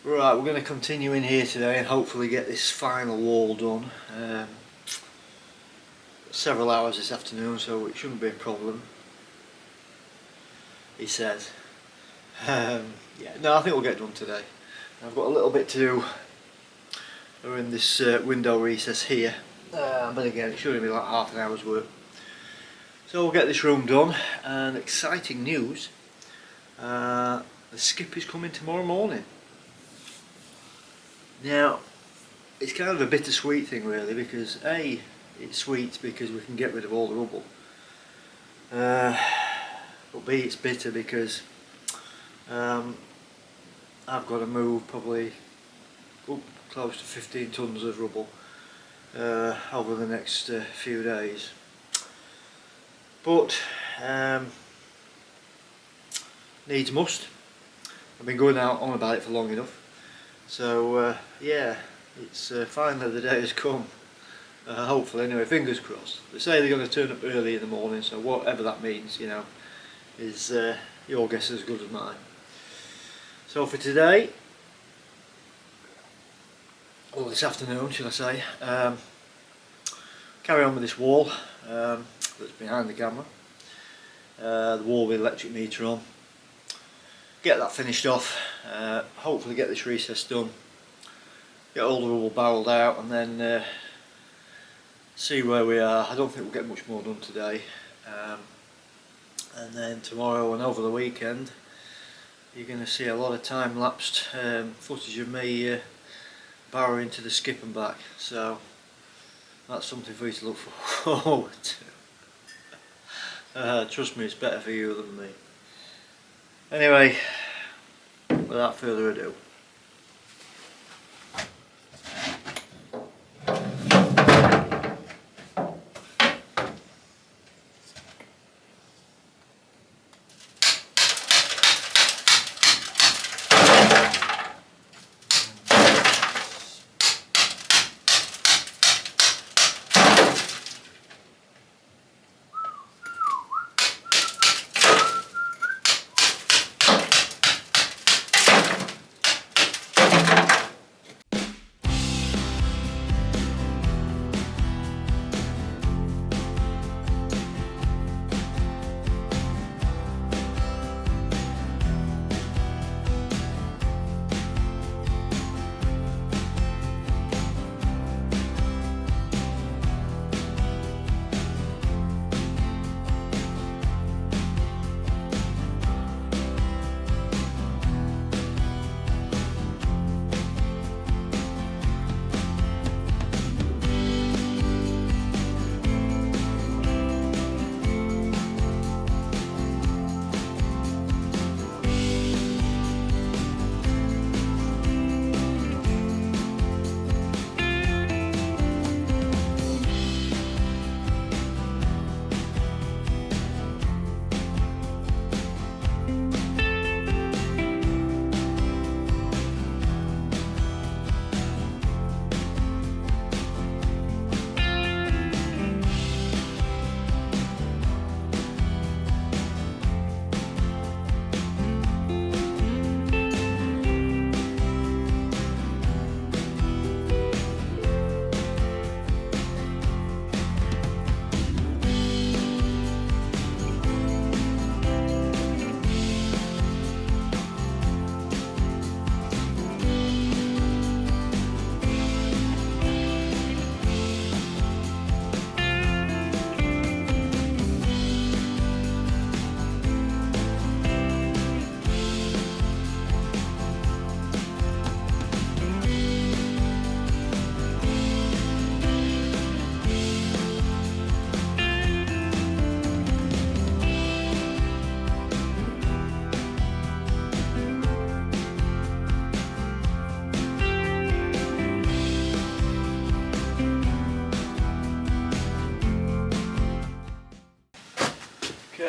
Right, we're going to continue in here today and hopefully get this final wall done. Several hours this afternoon, so it shouldn't be a problem, he says. Yeah, no, I think we'll get it done today. I've got a little bit to do. We're in this window recess here, but again it should only be like half an hour's work. So we'll get this room done, and exciting news, the skip is coming tomorrow morning. Now, it's kind of a bittersweet thing really, because A, it's sweet because we can get rid of all the rubble, but B, it's bitter because I've got to move probably close to 15 tonnes of rubble over the next few days. But needs must. I've been going out on about it for long enough. So yeah, it's finally the day has come. Hopefully, anyway, fingers crossed. They say they're going to turn up early in the morning, so whatever that means, you know, is your guess as good as mine. So for today, or this afternoon should I say, carry on with this wall that's behind the camera, the wall with the electric meter on. Get that finished off, hopefully get this recess done, get all the rubble barrelled out, and then see where we are. I don't think we'll get much more done today, and then tomorrow and over the weekend you're going to see a lot of time-lapsed footage of me barrowing to the skip and back, so that's something for you to look forward to. Trust me, it's better for you than me. Anyway, without further ado,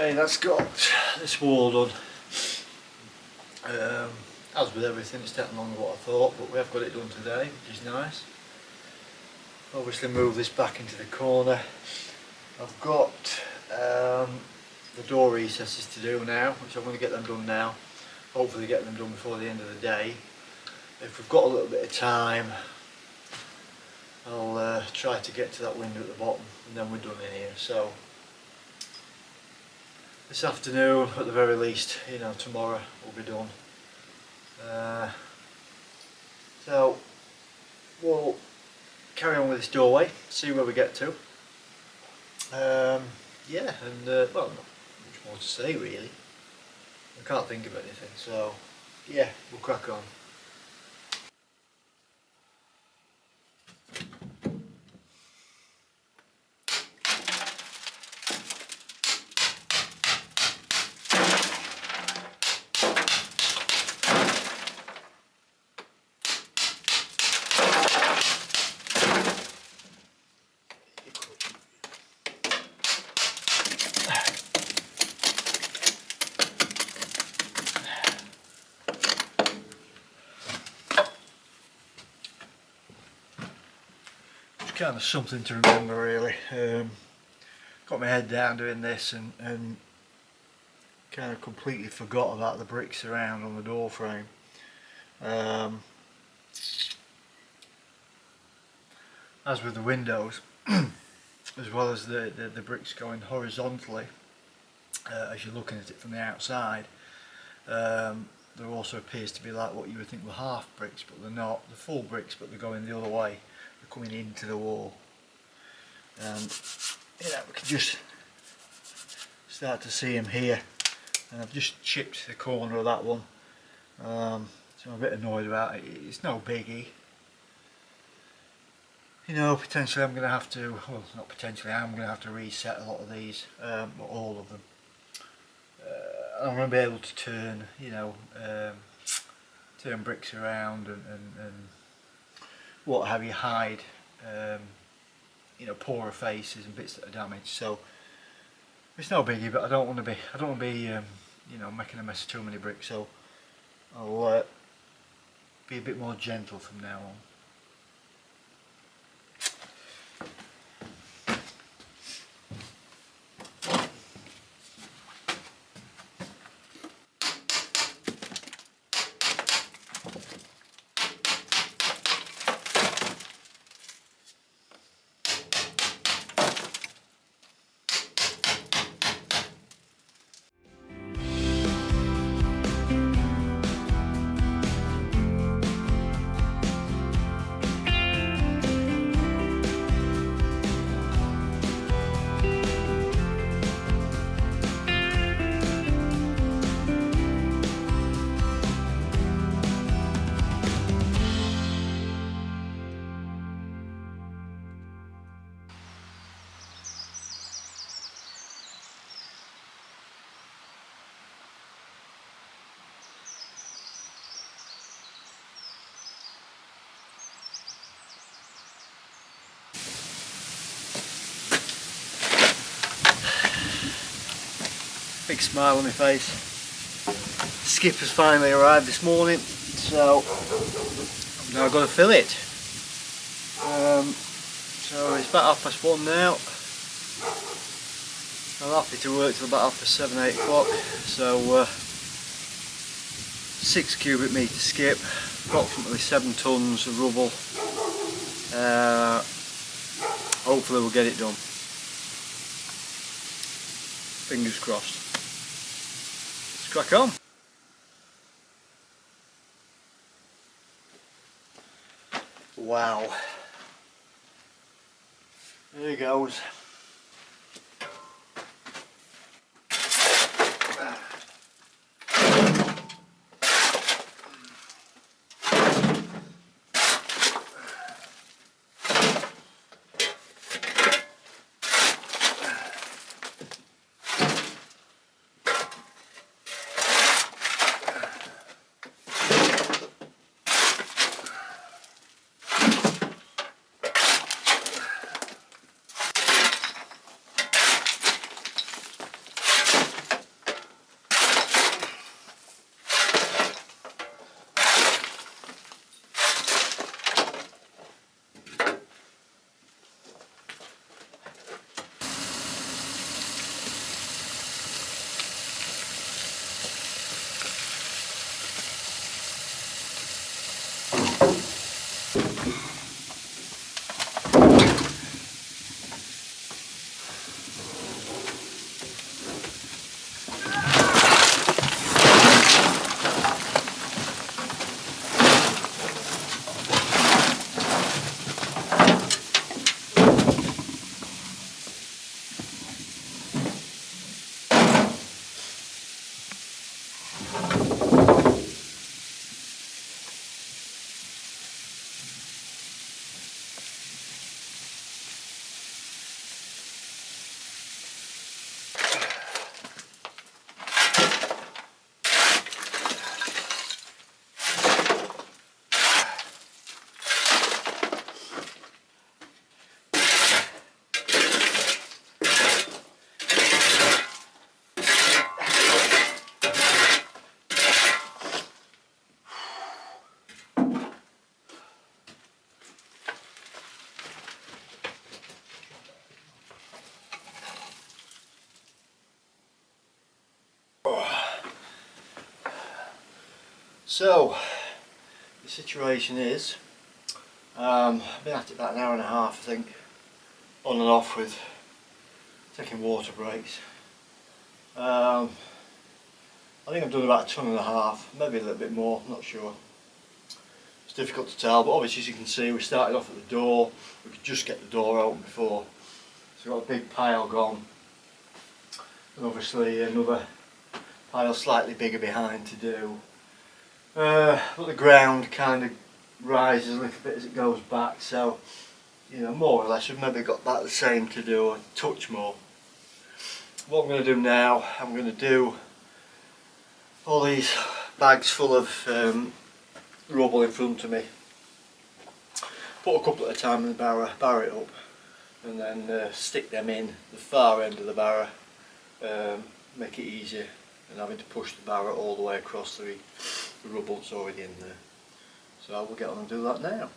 okay, that's got this wall done. As with everything, it's taken longer than what I thought, but we have got it done today, which is nice. Obviously move this back into the corner. I've got the door recesses to do now, which I'm going to get them done now. Hopefully get them done before the end of the day. if we've got a little bit of time, I'll try to get to that window at the bottom, and then we're done in here. So this afternoon, at the very least, you know, tomorrow we'll be done. So we'll carry on with this doorway, see where we get to. Yeah, and well, not much more to say really. I can't think of anything, so yeah, we'll crack on. Kind of something to remember really. Got my head down doing this and kind of completely forgot about the bricks around on the door frame. As with the windows, as well as the bricks going horizontally, as you're looking at it from the outside, there also appears to be like what you would think were half bricks, but they're not. They're full bricks, but they're going the other way. They're coming into the wall, and you know, we can just start to see them here. And I've just chipped the corner of that one, so I'm a bit annoyed about it. It's no biggie. You know, potentially I'm going to have to, well, not potentially, I'm going to have to reset a lot of these, or all of them. I'm going to be able to turn, you know, turn bricks around and what have you, hide, you know, poorer faces and bits that are damaged. So it's no biggie, but I don't want to be, you know, making a mess of too many bricks. So I'll be a bit more gentle from now on. Big smile on my face. The skip has finally arrived this morning, so I've now got to fill it. So it's about 1:30 now. I'm happy to work till about 7, 8 o'clock. So 6 cubic metre skip, approximately 7 tonnes of rubble. Hopefully we'll get it done. Fingers crossed. Let's crack on. Wow. There he goes. So the situation is, I've been at it about an hour and a half I think, on and off with taking water breaks. I think I've done about 1.5 tons, maybe a little bit more, I'm not sure. It's difficult to tell, but obviously as you can see we started off at the door. We could just get the door open before, so we've got a big pile gone, and obviously another pile slightly bigger behind to do. But the ground kind of rises a little bit as it goes back, so you know, more or less we've maybe got that the same to do, a touch more. What I'm going to do now, I'm going to do all these bags full of rubble in front of me, put a couple at a time in the barrow, barrow it up, and then stick them in the far end of the barrow, make it easier than having to push the barrow all the way across the rubble that's already in there. So I will get on and do that now.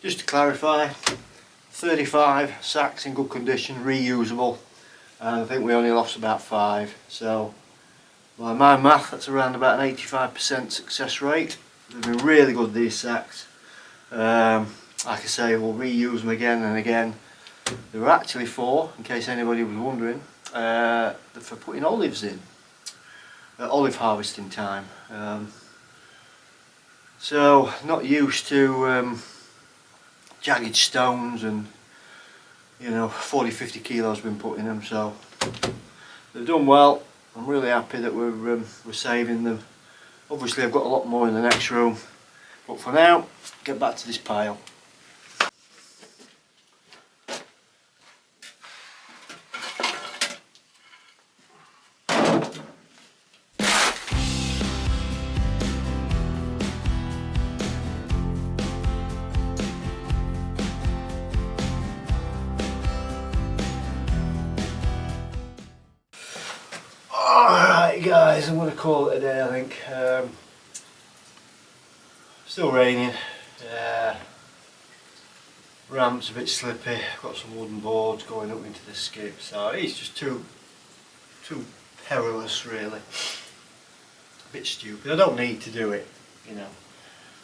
Just to clarify, 35 sacks in good condition, reusable, and I think we only lost about 5, so by my math that's around about an 85% success rate. They've been really good, these sacks. Like I say, we'll reuse them again and again. They were actually for, in case anybody was wondering, for putting olives in at olive harvesting time. So not used to jagged stones and, you know, 40-50 kilos been put in them, so they've done well. I'm really happy that we're saving them. Obviously I've got a lot more in the next room, but for now, get back to this pile. Alright guys, I'm going to call it a day I think. Still raining, ramp's a bit slippy, got some wooden boards going up into the skip, so it's just too perilous really. A bit stupid, I don't need to do it, you know.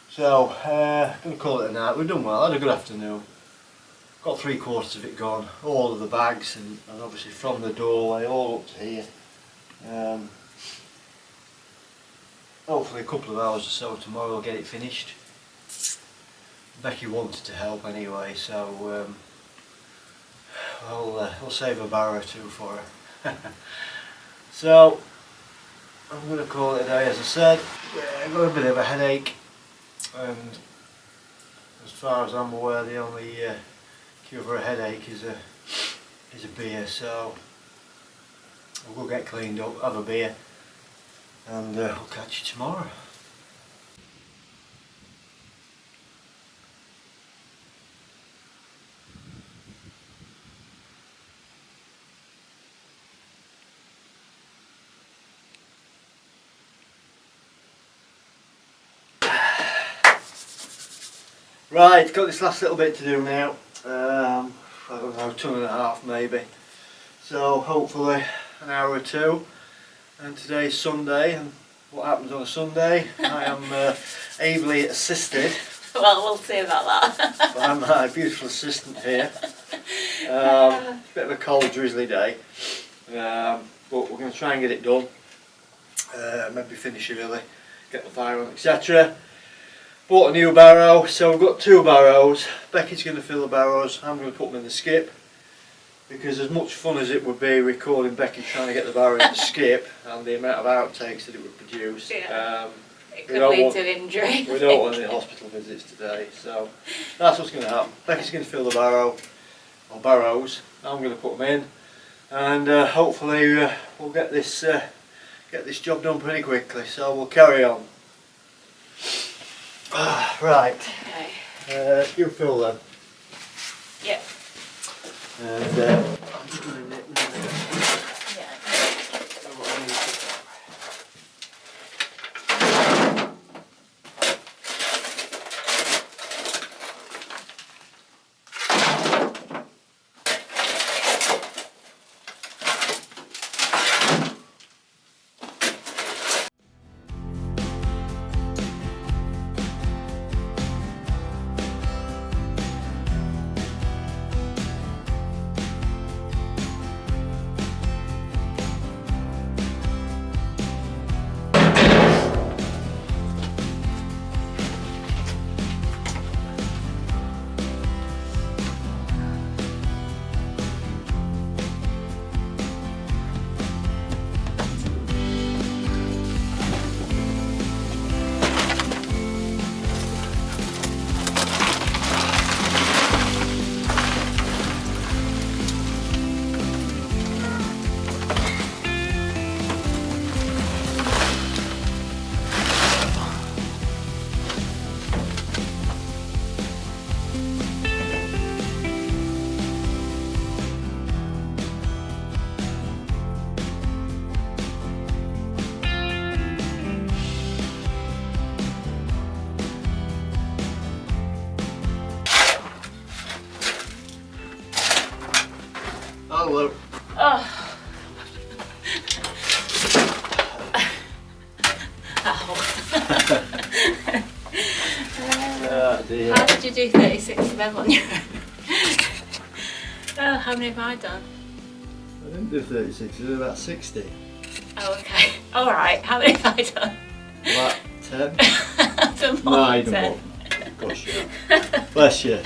So, I'm going to call it a night. We've done well, had a good afternoon. Got 3/4 of it gone, all of the bags, and obviously from the doorway all up to here. Hopefully a couple of hours or so tomorrow we'll get it finished. Becci wanted to help anyway, so we'll save a barrow or two for her. So I'm going to call it a day, as I said. Yeah, I've got a bit of a headache, and as far as I'm aware the only cure for a headache is a beer, so we'll go get cleaned up, have a beer, and I'll catch you tomorrow. Right, got this last little bit to do now. I don't know, 2.5 maybe. So hopefully an hour or two. And today's Sunday, and what happens on a Sunday? I am ably assisted. Well, we'll see about that. by my beautiful assistant here. It's a bit of a cold, drizzly day, but we're going to try and get it done. Maybe finish early, get the fire on, etc. Bought a new barrow, so we've got 2 barrows. Becci's going to fill the barrows, I'm going to put them in the skip, because as much fun as it would be recording Becky trying to get the barrow in the skip and the amount of outtakes that it would produce, yeah. It could lead to an injury. We don't want any hospital visits today, so that's what's going to happen. Becci's going to fill the barrow, or barrows, I'm going to put them in, and hopefully we'll get this job done pretty quickly, so we'll carry on. Right, Okay. you fill them. Yep. And I'm just going to nip them in. Yeah. Hello. Oh. Ow. Oh dear. How did you do 36 of them on your own? Oh, how many have I done? I didn't do 36, I did about 60. Oh, okay. Alright, how many have I done? About 10? I've done more No, than 10. Gosh, yeah. Bless you.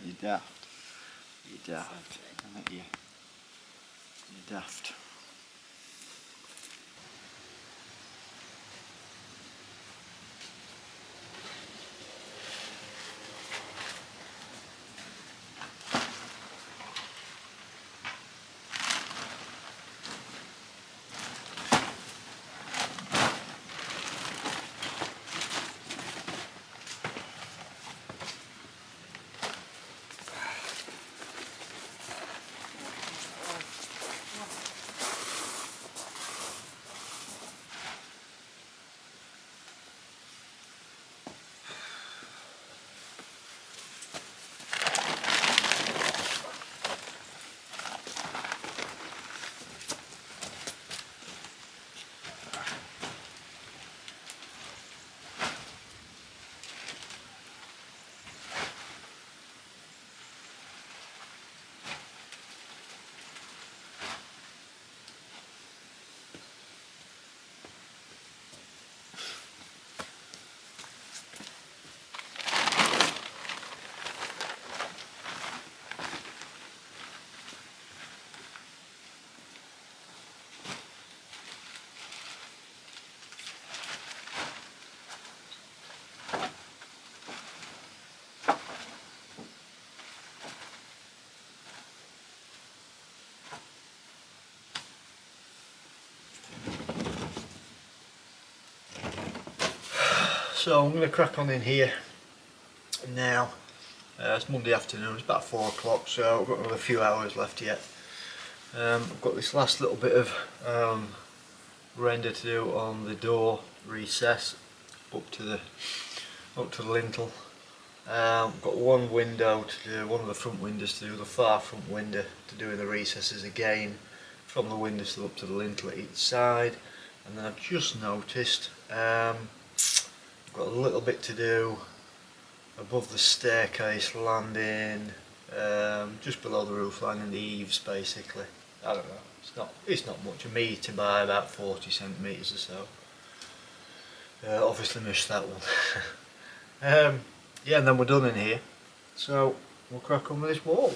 You're daft. You're daft. Aren't you? You're daft. So I'm going to crack on in here now. It's Monday afternoon, it's about 4 o'clock, so I've got another few hours left yet. I've got this last little bit of render to do on the door recess up to the lintel. I've got one window to do, one of the front windows to do, the far front window to do in the recesses again, from the windowsill up to the lintel at each side. And then I've just noticed I've got a little bit to do above the staircase landing, just below the roof line and the eaves basically. I don't know, it's not much, a metre by about 40 centimetres or so. Obviously missed that one. Yeah, and then we're done in here, so we'll crack on with this wall.